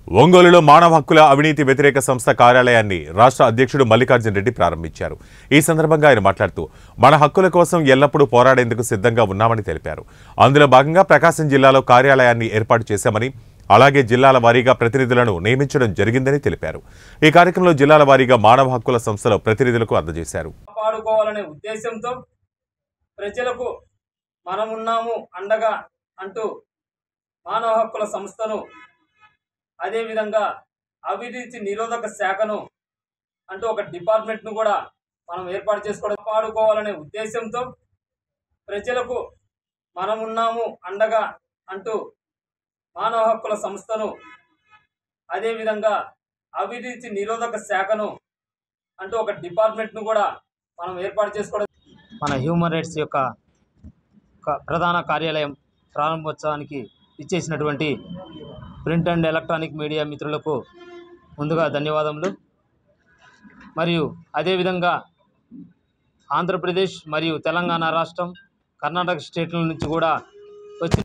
ఒంగోలులో మానవ హక్కుల అవినీతి వ్యతిరేక సంస్థ కార్యాలయాన్ని రాష్ట్ర అధ్యక్షుడు మల్లికార్జున రెడ్డి ప్రారంభించారు. ఈ సందర్భంగా ఆయన మాట్లాడుతూ మన హక్కుల కోసం ఎల్లప్పుడూ పోరాడేందుకు సిద్ధంగా ఉన్నామని తెలిపారు. అందులో భాగంగా ప్రకాశం జిల్లాలో కార్యాలయాన్ని ఏర్పాటు చేశామని, అలాగే జిల్లాల వారీగా ప్రతినిధులను నియమించడం జరిగిందని తెలిపారు. ఈ కార్యక్రమంలో జిల్లాల వారీగా మానవ హక్కుల సంస్థల ప్రతినిధులకు అందజేశారు. కాపాడుకోవాలనే ఉద్దేశంతో ప్రజలకు మనమున్నాము అండగా అంటూ మానవ హక్కుల సంస్థను, అదేవిధంగా అవినీతి నిరోధక శాఖను అంటూ ఒక డిపార్ట్మెంట్ను కూడా మనం ఏర్పాటు చేసుకోవడం, కాపాడుకోవాలనే ఉద్దేశంతో ప్రజలకు మనమున్నాము అండగా అంటూ మానవ హక్కుల సంస్థను, అదేవిధంగా అవినీతి నిరోధక శాఖను అంటూ ఒక డిపార్ట్మెంట్ను కూడా మనం ఏర్పాటు చేసుకోవడం. మన హ్యూమన్ రైట్స్ యొక్క ప్రధాన కార్యాలయం ప్రారంభోత్సవానికి ఇచ్చేసినటువంటి ప్రింట్ అండ్ ఎలక్ట్రానిక్ మీడియా మిత్రులకు ముందుగా ధన్యవాదములు. మరియు అదేవిధంగా ఆంధ్రప్రదేశ్ మరియు తెలంగాణ రాష్ట్రం, కర్ణాటక స్టేట్ల నుంచి కూడా